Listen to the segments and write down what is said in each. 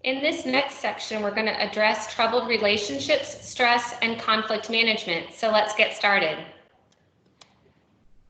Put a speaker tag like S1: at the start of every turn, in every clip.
S1: In this next section, we're going to address troubled relationships, stress, and conflict management. So let's get started.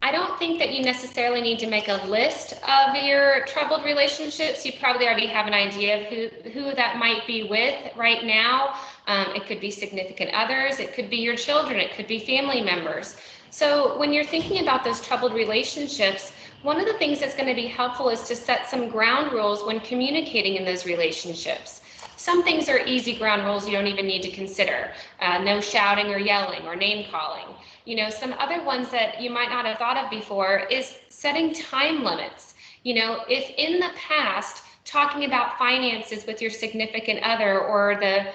S1: I don't think that you necessarily need to make a list of your troubled relationships. You probably already have an idea of who that might be with right now. It could be significant others, it could be your children, it could be family members. So when you're thinking about those troubled relationships, one of the things that's going to be helpful is to set some ground rules when communicating in those relationships. Some things are easy ground rules you don't even need to consider. No shouting or yelling or name calling. You know, some other ones that you might not have thought of before is setting time limits. You know, if in the past, talking about finances with your significant other or the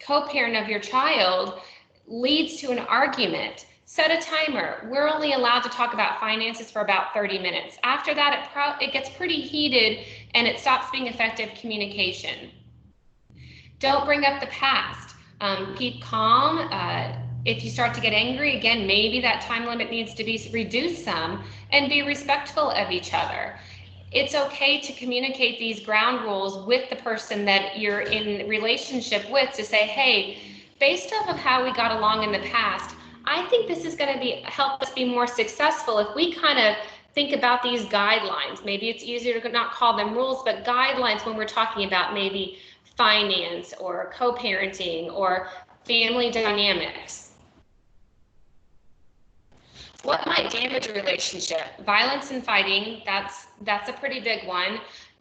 S1: co-parent of your child leads to an argument, set a timer. We're only allowed to talk about finances for about 30 minutes. After that, it gets pretty heated and it stops being effective communication. Don't bring up the past. Keep calm. If you start to get angry, again, maybe that time limit needs to be reduced some, and be respectful of each other. It's okay to communicate these ground rules with the person that you're in relationship with to say, hey, based off of how we got along in the past, I think this is going to help us be more successful if we kind of think about these guidelines. Maybe it's easier to not call them rules, but guidelines when we're talking about maybe finance or co-parenting or family dynamics. What might damage a relationship? Violence and fighting, that's a pretty big one.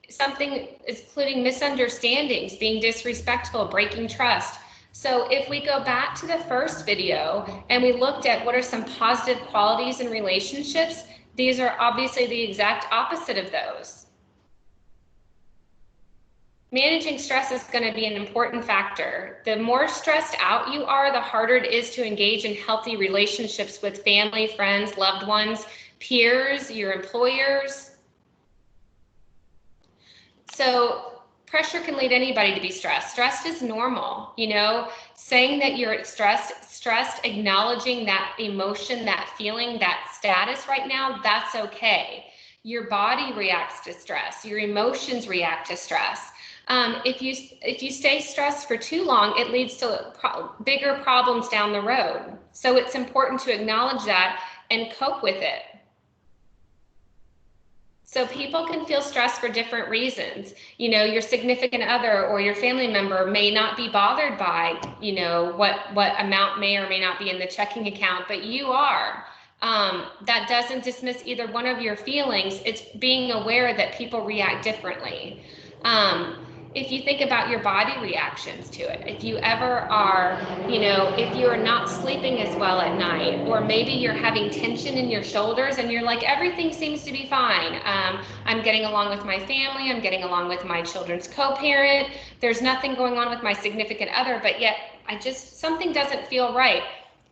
S1: Something including misunderstandings, being disrespectful, breaking trust. So if we go back to the first video and we looked at what are some positive qualities in relationships, these are obviously the exact opposite of those. Managing stress is going to be an important factor. The more stressed out you are, the harder it is to engage in healthy relationships with family, friends, loved ones, peers, your employers. So pressure can lead anybody to be stressed. Stress is normal, you know, saying that you're stressed, acknowledging that emotion, that feeling, that status right now, that's okay. Your body reacts to stress, your emotions react to stress. If you stay stressed for too long, it leads to bigger problems down the road. So it's important to acknowledge that and cope with it. So people can feel stressed for different reasons. You know, your significant other or your family member may not be bothered by, you know, what amount may or may not be in the checking account, but you are. That doesn't dismiss either one of your feelings. It's being aware that people react differently. If you think about your body reactions to it, if you ever are, you know, if you are not sleeping as well at night, or maybe you're having tension in your shoulders and you're like, everything seems to be fine. I'm getting along with my family, I'm getting along with my children's co-parent, there's nothing going on with my significant other, but yet something doesn't feel right.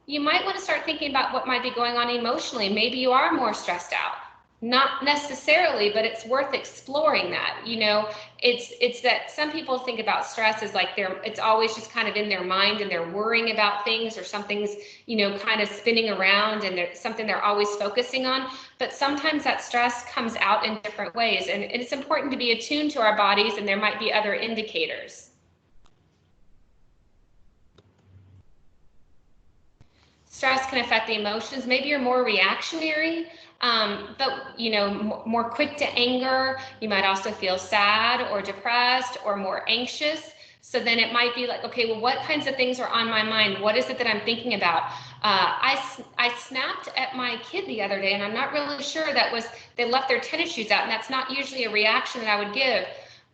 S1: You might want to start thinking about what might be going on emotionally. Maybe you are more stressed out. Not necessarily, but it's worth exploring that. You know, it's that some people think about stress as like it's always just kind of in their mind and they're worrying about things or something's, you know, kind of spinning around and there's something they're always focusing on. But sometimes that stress comes out in different ways, and it's important to be attuned to our bodies, and there might be other indicators. Stress can affect the emotions. Maybe you're more reactionary, but you know, more quick to anger. You might also feel sad or depressed or more anxious. So then it might be like, okay, well, what kinds of things are on my mind? What is it that I'm thinking about? I snapped at my kid the other day, and I'm not really sure they left their tennis shoes out, and that's not usually a reaction that I would give.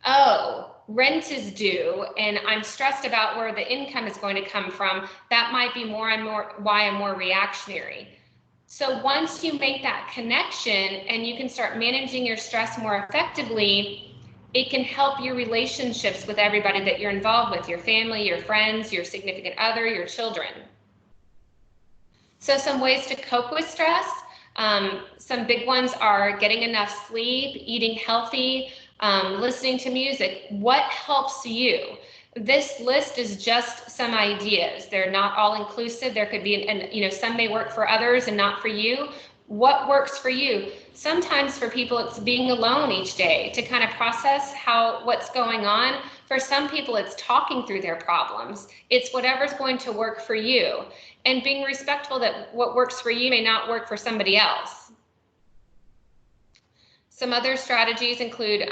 S1: Oh, rent is due and I'm stressed about where the income is going to come from. That might be why I'm more reactionary. So once you make that connection and you can start managing your stress more effectively, it can help your relationships with everybody that you're involved with, your family, your friends, your significant other, your children. So some ways to cope with stress. Some big ones are getting enough sleep, eating healthy, listening to music. What helps you? This list is just some ideas. They're not all inclusive. There could be, and you know, some may work for others and not for you. What works for you? Sometimes for people, it's being alone each day to kind of process what's going on. For some people, it's talking through their problems. It's whatever's going to work for you, and being respectful that what works for you may not work for somebody else. Some other strategies include,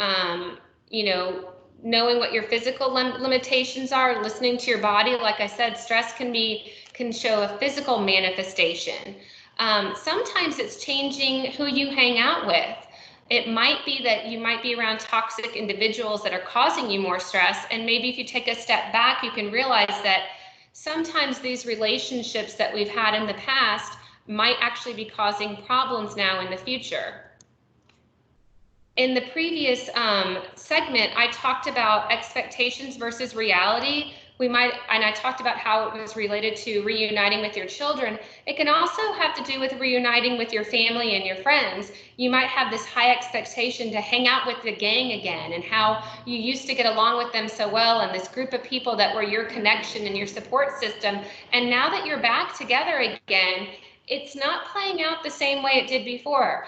S1: knowing what your physical limitations are, listening to your body. Like I said, stress can show a physical manifestation. Sometimes it's changing who you hang out with. It might be that you might be around toxic individuals that are causing you more stress. And maybe if you take a step back, you can realize that sometimes these relationships that we've had in the past might actually be causing problems now in the future. In the previous segment, I talked about expectations versus reality. And I talked about how it was related to reuniting with your children. It can also have to do with reuniting with your family and your friends. You might have this high expectation to hang out with the gang again, and how you used to get along with them so well, and this group of people that were your connection and your support system. And now that you're back together again, it's not playing out the same way it did before.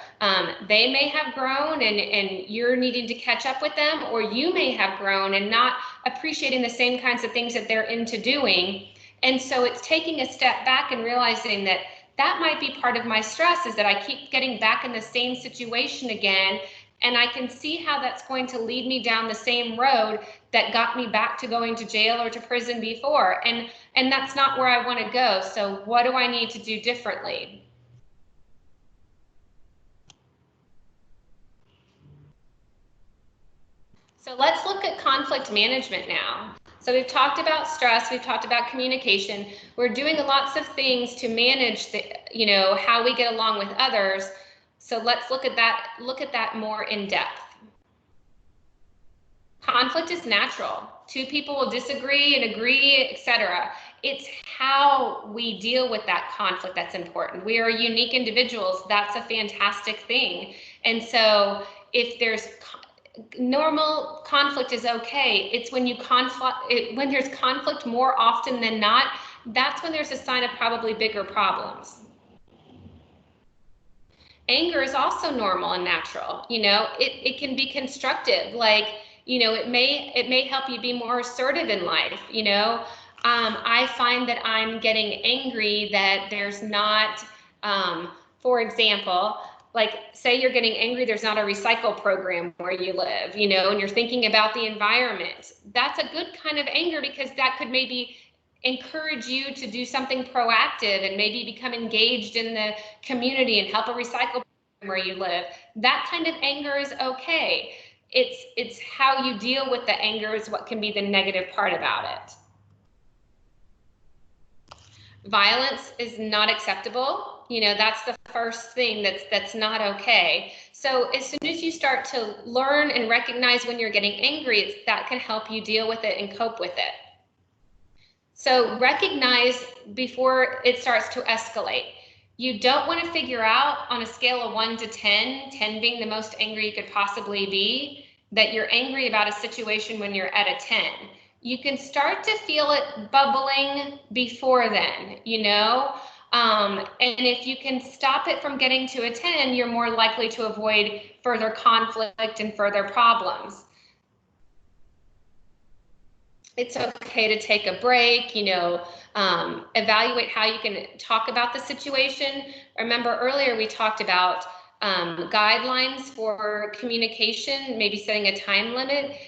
S1: They may have grown and you're needing to catch up with them, or you may have grown and not appreciating the same kinds of things that they're into doing. And so it's taking a step back and realizing that that might be part of my stress, is that I keep getting back in the same situation again. And I can see how that's going to lead me down the same road that got me back to going to jail or to prison before. And that's not where I want to go. So what do I need to do differently? So let's look at conflict management now. So we've talked about stress, we've talked about communication. We're doing lots of things to manage how we get along with others. So let's look at that more in depth. Conflict is natural. Two people will disagree and agree, etc. It's how we deal with that conflict that's important. We are unique individuals. That's a fantastic thing. And so if there's normal conflict is okay. It's when when there's conflict more often than not, that's when there's a sign of probably bigger problems. Anger is also normal and natural. It can be constructive. Like, it may help you be more assertive in life. I find that I'm getting angry that there's not, for example, like say you're getting angry, there's not a recycle program where you live, and you're thinking about the environment. That's a good kind of anger, because that could maybe encourage you to do something proactive and maybe become engaged in the community and help a recycle program where you live. That kind of anger is okay. It's how you deal with the anger is what can be the negative part about it. Violence is not acceptable. That's the first thing that's not okay. So as soon as you start to learn and recognize when you're getting angry, that can help you deal with it and cope with it. So recognize before it starts to escalate. You don't want to figure out on a scale of 1 to 10, 10 being the most angry you could possibly be, that you're angry about a situation when you're at a 10. You can start to feel it bubbling before then, and if you can stop it from getting to a 10, you're more likely to avoid further conflict and further problems. It's okay to take a break, evaluate how you can talk about the situation. Remember earlier we talked about guidelines for communication, maybe setting a time limit.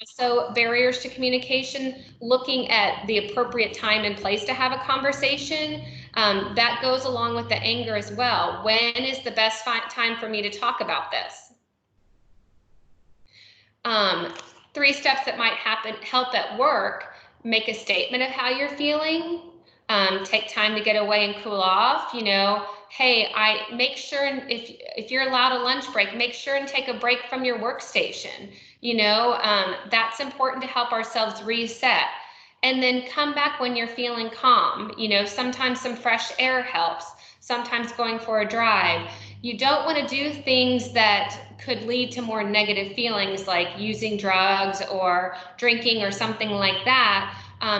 S1: So barriers to communication, looking at the appropriate time and place to have a conversation. That goes along with the anger as well. When is the best time for me to talk about this? 3 steps that might help at work: make a statement of how you're feeling, take time to get away and cool off. Hey, make sure, and if you're allowed a lunch break, make sure and take a break from your workstation. That's important to help ourselves reset. And then come back when you're feeling calm. Sometimes some fresh air helps. Sometimes going for a drive. You don't want to do things that could lead to more negative feelings, like using drugs or drinking or something like that.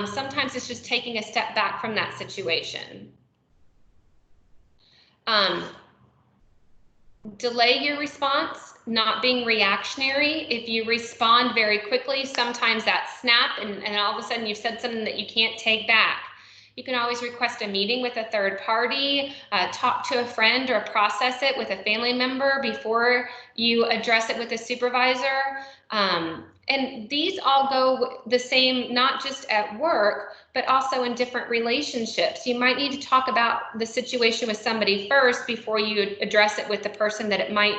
S1: Sometimes it's just taking a step back from that situation. delay your response, not being reactionary. If you respond very quickly, sometimes that snap and all of a sudden you've said something that you can't take back. You can always request a meeting with a third party, talk to a friend, or process it with a family member before you address it with a supervisor. And these all go the same, not just at work, but also in different relationships. You might need to talk about the situation with somebody first before you address it with the person that it might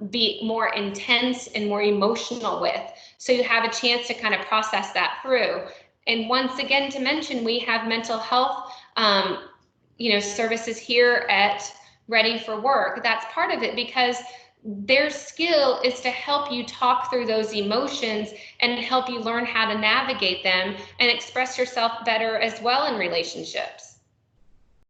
S1: be more intense and more emotional with. So you have a chance to kind of process that through. And once again, to mention, we have mental health, services here at Ready for Work. That's part of it, because their skill is to help you talk through those emotions and help you learn how to navigate them and express yourself better as well in relationships.